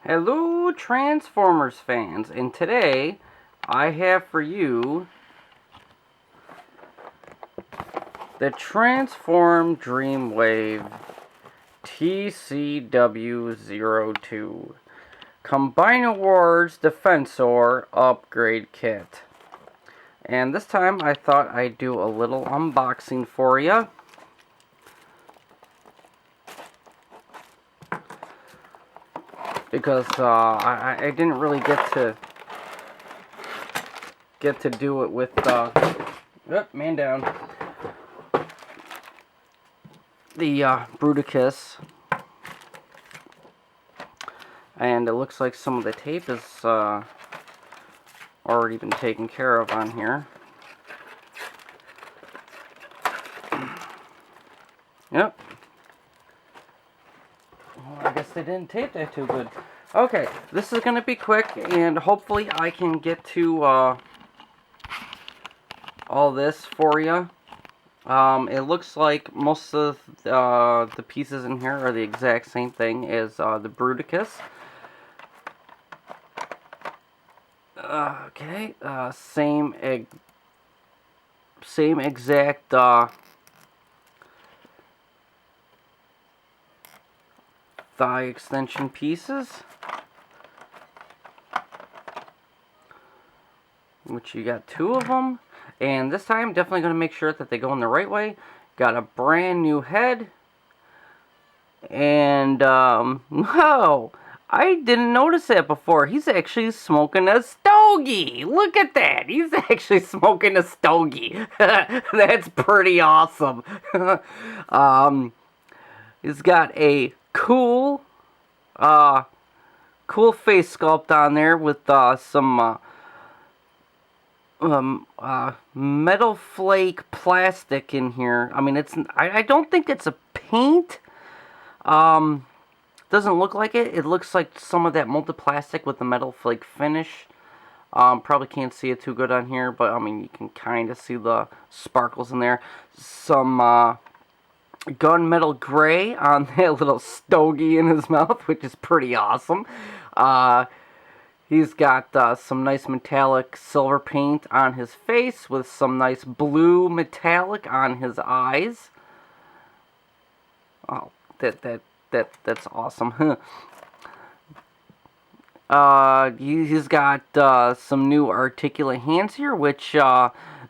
Hello Transformers fans, and today I have for you the Transform Dreamwave TCW-02 Combine Awards Defensor Upgrade Kit. And this time I thought I'd do a little unboxing for you. Because I didn't really get to do it with man down, the Bruticus, and it looks like some of the tape is already been taken care of on here. Yep. Well, I guess they didn't tape that too good. Okay, this is going to be quick, and hopefully I can get to all this for you. It looks like most of the pieces in here are the exact same thing as the Bruticus. Okay, same exact thigh extension pieces, which you got 2 of them, and this time definitely going to make sure that they go in the right way. Got a brand new head, and no, I didn't notice that before. He's actually smoking a stogie. Look at that. He's actually smoking a stogie. That's pretty awesome. He's got a cool face sculpt on there with some metal flake plastic in here. I mean, I don't think it's a paint. Doesn't look like it. It looks like some of that molded plastic with the metal flake finish. Probably can't see it too good on here, but I mean, you can kind of see the sparkles in there. Some gunmetal gray on that little stogie in his mouth, which is pretty awesome. He's got some nice metallic silver paint on his face with some nice blue metallic on his eyes. Oh, that's awesome. He's got some new articulate hands here, which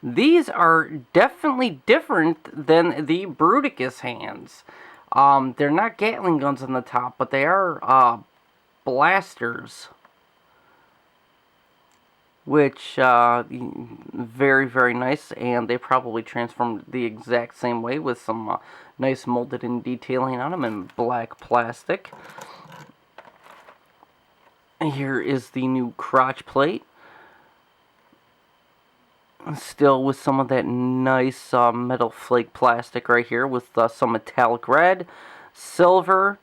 these are definitely different than the Bruticus hands. They're not Gatling guns on the top, but they are blasters, which very, very nice, and they probably transformed the exact same way with some nice molded in detailing on them in black plastic. Here is the new crotch plate, still with some of that nice metal flake plastic right here with some metallic red, silver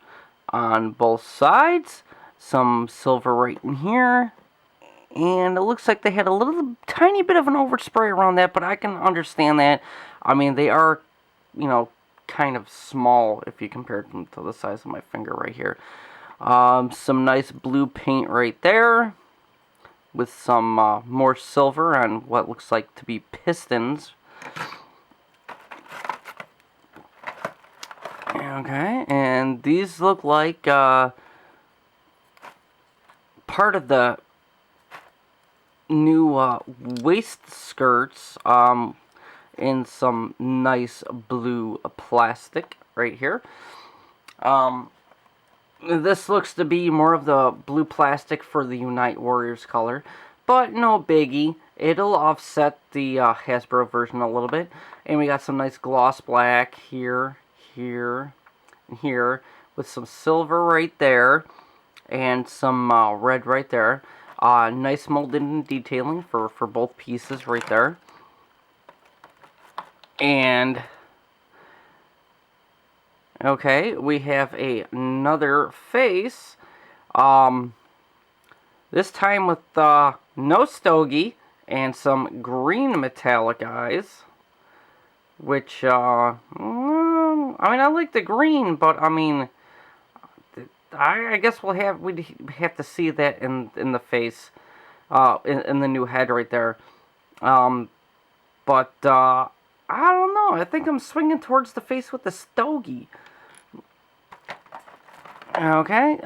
on both sides, some silver right in here, and it looks like they had a little tiny bit of an overspray around that, but I can understand that. I mean, they are, you know, kind of small if you compare them to the size of my finger right here. Some nice blue paint right there, with some more silver on what looks like to be pistons. Okay, and these look like part of the new waist skirts in some nice blue plastic right here. This looks to be more of the blue plastic for the Unite Warriors color, but no biggie. It'll offset the Hasbro version a little bit. And we got some nice gloss black here, here, and here, with some silver right there, and some red right there. Nice molded and detailing for both pieces right there. And okay, we have another face, this time with no stogie and some green metallic eyes, which, I mean, I like the green, but, I mean, I guess we'd have to see that in the face, in the new head right there. But I don't know. I think I'm swinging towards the face with the stogie. Okay,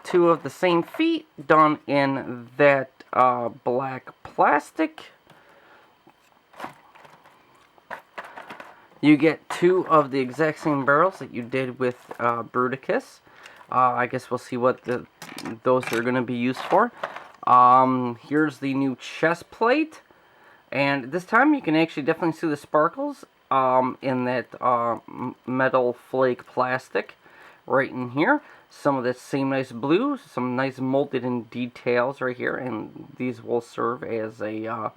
2 of the same feet done in that black plastic. You get 2 of the exact same barrels that you did with Bruticus. I guess we'll see what those are going to be used for. Here's the new chest plate. And this time you can actually definitely see the sparkles in that metal flake plastic right in here. Some of that same nice blue, some nice molded in details right here. And these will serve as a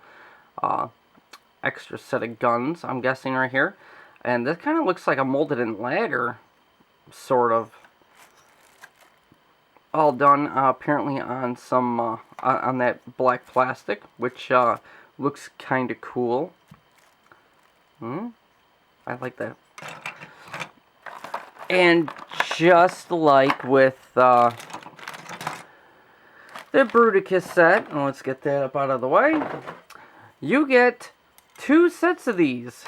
extra set of guns, I'm guessing, right here. And this kind of looks like a molded in ladder, sort of. All done apparently on some on that black plastic, which looks kind of cool. I like that. And just like with the Bruticus set, and let's get that up out of the way, you get 2 sets of these.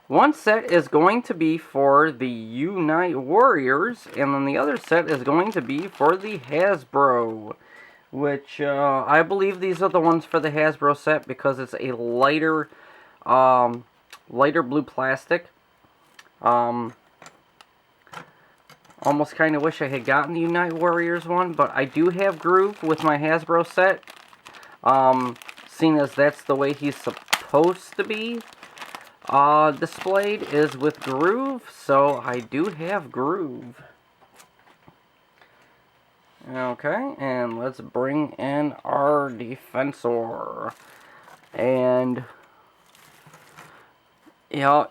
One set is going to be for the Unite Warriors, and then the other set is going to be for the Hasbro, which I believe these are the ones for the Hasbro set because it's a lighter blue plastic. Almost kind of wish I had gotten the Unite Warriors one, but I do have Groove with my Hasbro set, seeing as that's the way he's supposed to be displayed is with Groove, so I do have Groove. Okay, and let's bring in our Defensor. And yep,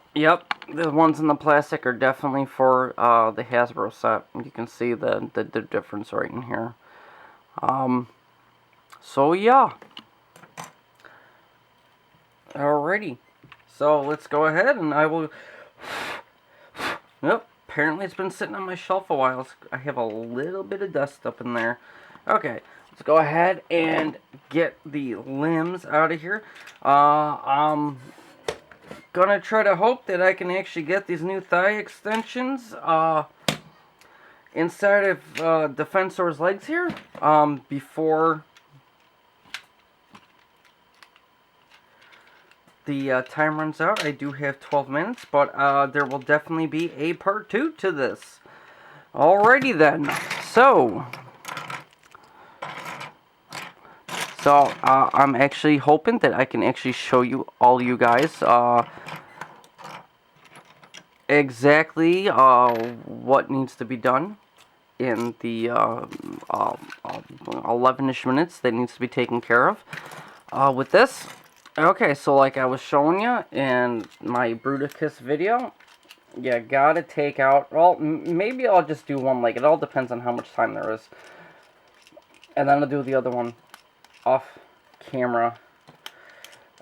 the ones in the plastic are definitely for the Hasbro set. You can see the difference right in here. So yeah. Alrighty. So let's go ahead and I will... Nope, apparently it's been sitting on my shelf a while. I have a little bit of dust up in there. Okay, let's go ahead and get the limbs out of here. I'm gonna try to hope that I can actually get these new thigh extensions inside of Defensor's legs here before the time runs out. I do have 12 minutes, but there will definitely be a part 2 to this. Alrighty then. So I'm actually hoping that I can actually show you guys exactly what needs to be done in the 11-ish minutes that needs to be taken care of with this. Okay, so like I was showing you in my Bruticus video, you gotta take out, well, maybe I'll just do one leg. It all depends on how much time there is. And then I'll do the other one off camera.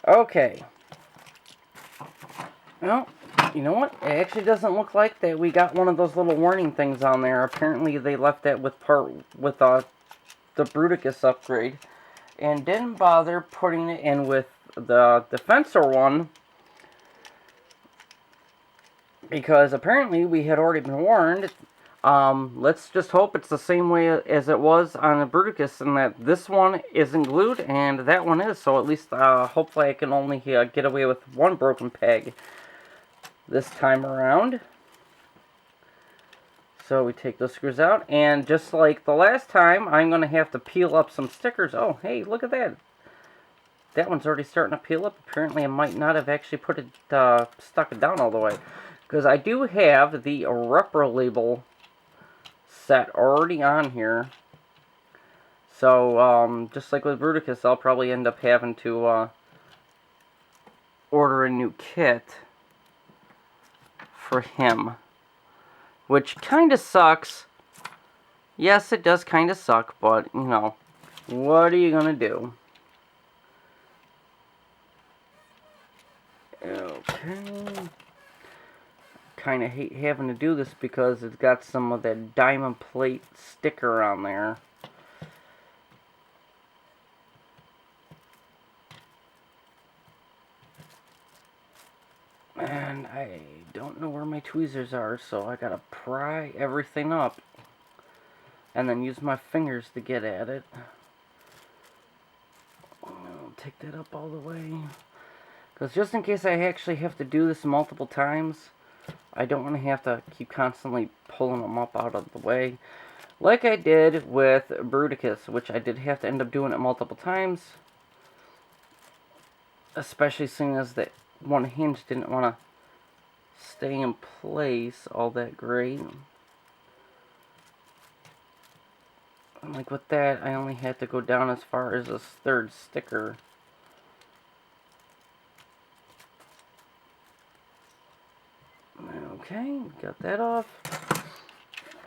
Okay. Well, you know what? It actually doesn't look like that we got one of those little warning things on there. Apparently they left that with the Bruticus upgrade and didn't bother putting it in with the Defensor one, because apparently we had already been warned. Let's just hope it's the same way as it was on the Bruticus, and that this one isn't glued and that one is, so at least hopefully I can only get away with one broken peg this time around. So we take those screws out, and just like the last time, I'm going to have to peel up some stickers. Oh, hey, look at that. That one's already starting to peel up. Apparently I might not have actually put it, stuck it down all the way. Because I do have the Repro label set already on here. So, just like with Bruticus, I'll probably end up having to order a new kit for him. Which kind of sucks. Yes, it does kind of suck, but, you know, what are you going to do? Okay. kind of hate having to do this because it's got some of that diamond plate sticker on there. And I don't know where my tweezers are, so I gotta pry everything up and then use my fingers to get at it. I'll take that up all the way, because just in case I actually have to do this multiple times, I don't want to have to keep constantly pulling them up out of the way, like I did with Bruticus, which I did have to end up doing it multiple times, especially seeing as that one hinge didn't want to stay in place all that great. And like with that, I only had to go down as far as this third sticker. Okay, got that off.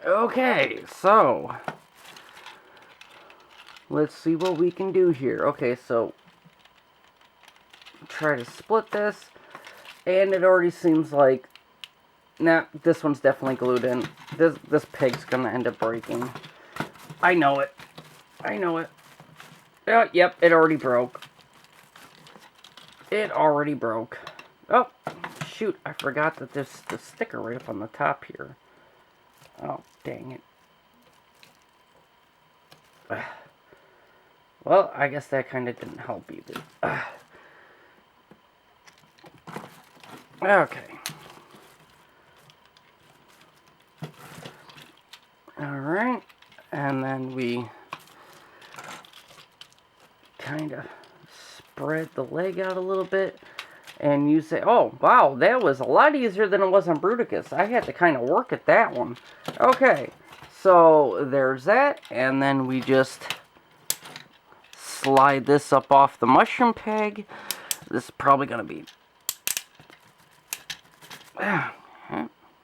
Okay, so let's see what we can do here. Okay, so try to split this, and it already seems like, nah, this one's definitely glued in. This pig's gonna end up breaking. I know it. I know it. Yep, it already broke. It already broke. Oh, shoot, I forgot that there's the sticker right up on the top here. Oh, dang it. Well, I guess that kind of didn't help either. Okay. Alright, and then we kind of spread the leg out a little bit and use it. Oh, wow, that was a lot easier than it was on Bruticus. I had to kind of work at that one. Okay, so there's that, and then we just slide this up off the mushroom peg. This is probably going to be...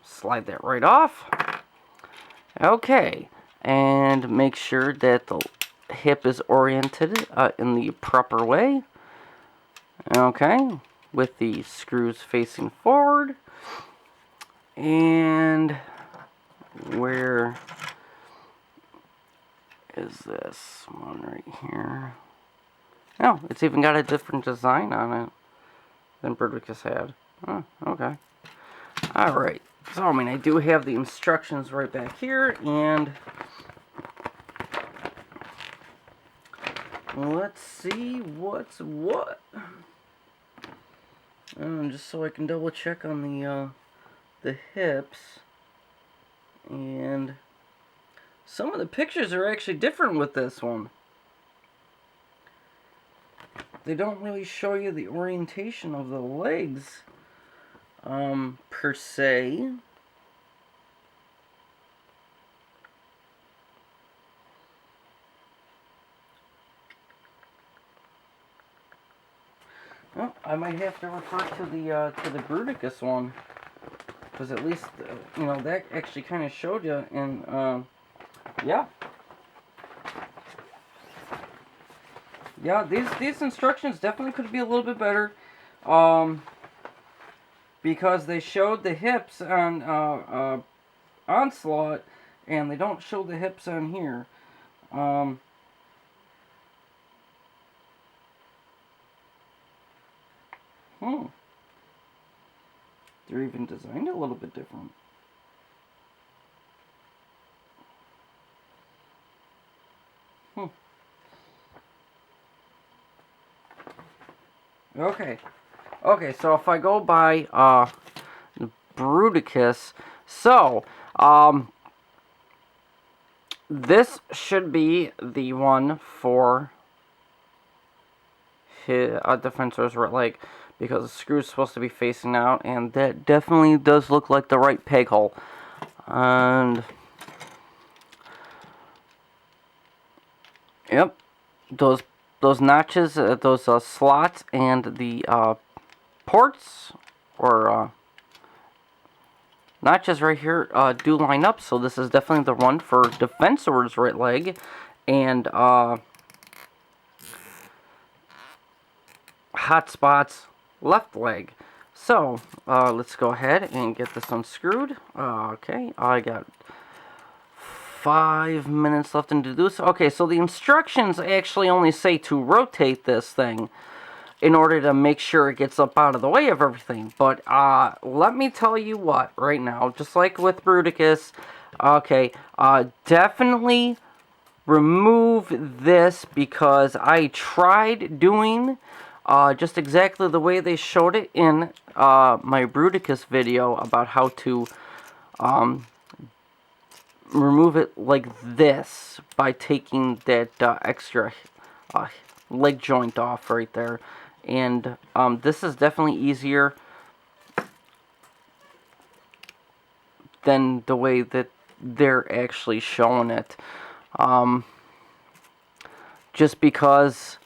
slide that right off. Okay, and make sure that the hip is oriented in the proper way. Okay, with the screws facing forward. And where is this one right here? Oh, it's even got a different design on it than Bruticus had. Oh, okay. Alright, so I mean, I do have the instructions right back here, and let's see what's what. Just so I can double check on the hips, and some of the pictures are actually different with this one. They don't really show you the orientation of the legs, per se. Well, I might have to refer to the Bruticus one, because at least you know, that actually kind of showed you. And yeah, these instructions definitely could be a little bit better, because they showed the hips on Onslaught, and they don't show the hips on here. They're even designed a little bit different. Okay, so if I go by Bruticus, so this should be the one for his Defensor's right leg, because the screw's supposed to be facing out, and that definitely does look like the right peg hole. And yep, those notches, those slots, and the ports or notches right here do line up. So this is definitely the one for Defensor's right leg, and Hotspot's left leg. So, let's go ahead and get this unscrewed. Okay, I got 5 minutes left to do so. Okay, so the instructions actually only say to rotate this thing in order to make sure it gets up out of the way of everything. But let me tell you what, right now, just like with Bruticus, okay, definitely remove this, because I tried doing just exactly the way they showed it in my Bruticus video about how to remove it like this by taking that extra leg joint off right there. And this is definitely easier than the way that they're actually showing it. Just because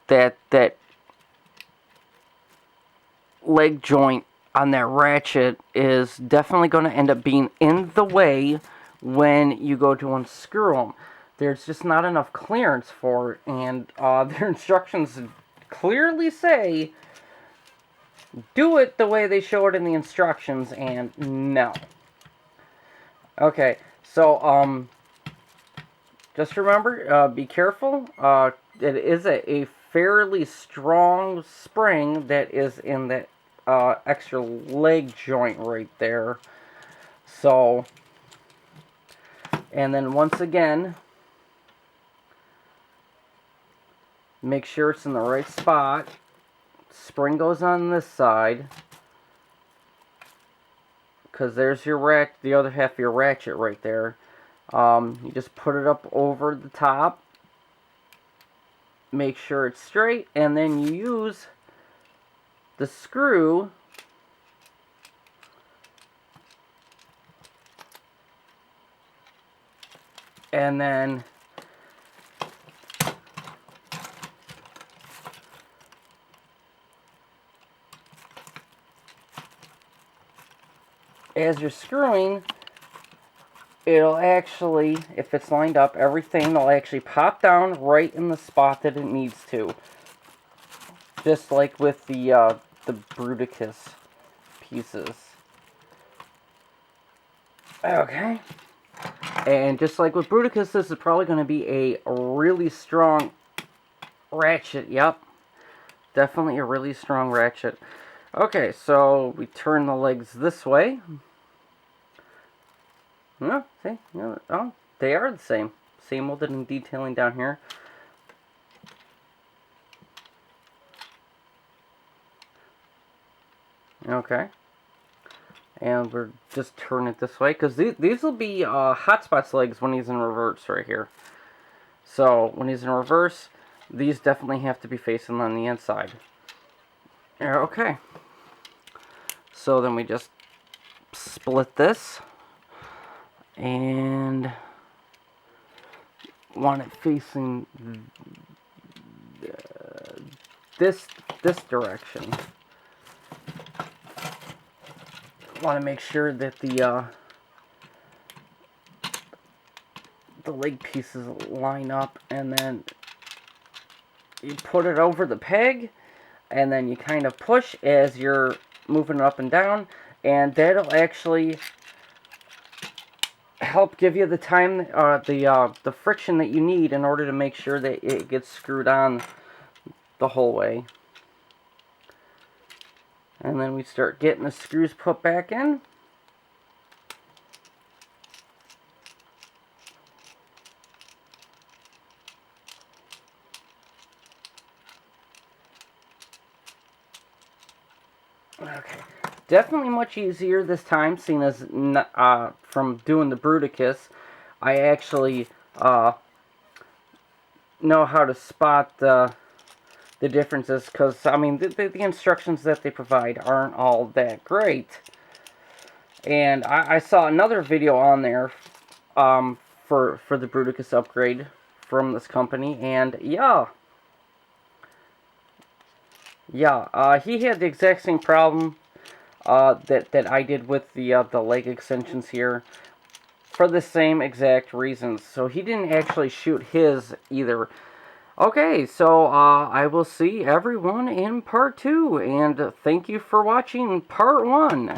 that leg joint on that ratchet is definitely going to end up being in the way when you go to unscrew them. There's just not enough clearance for it, and their instructions clearly say do it the way they show it in the instructions, and no. Okay, so just remember, be careful. It is a fairly strong spring that is in that extra leg joint right there. So, and then once again, make sure it's in the right spot. Spring goes on this side, because there's your the other half of your ratchet right there. You just put it up over the top, make sure it's straight, and then you use the screw and then as you're screwing, it'll actually, if it's lined up, everything will actually pop down right in the spot that it needs to. Just like with the Bruticus pieces. Okay. And just like with Bruticus, this is probably going to be a really strong ratchet. Yep. Definitely a really strong ratchet. Okay, so we turn the legs this way. Yeah, see? Yeah, oh, they are the same. Same molded and detailing down here. Okay. And we're just turning it this way, because these will be Hotspot's legs when he's in reverse right here. So, when he's in reverse, these definitely have to be facing on the inside. Okay. So then we just split this. And want it facing this direction. Want to make sure that the leg pieces line up, and then you put it over the peg, and then you kind of push as you're moving it up and down, and that'll actually help give you the time, the friction that you need in order to make sure that it gets screwed on the whole way. And then we start getting the screws put back in. Okay, definitely much easier this time, seeing as from doing the Bruticus, I actually know how to spot the differences, because I mean the instructions that they provide aren't all that great. And I saw another video on there for the Bruticus upgrade from this company, and yeah, he had the exact same problem that I did with the leg extensions here, for the same exact reasons. So he didn't actually shoot his either. Okay, so I will see everyone in part 2, and thank you for watching part 1.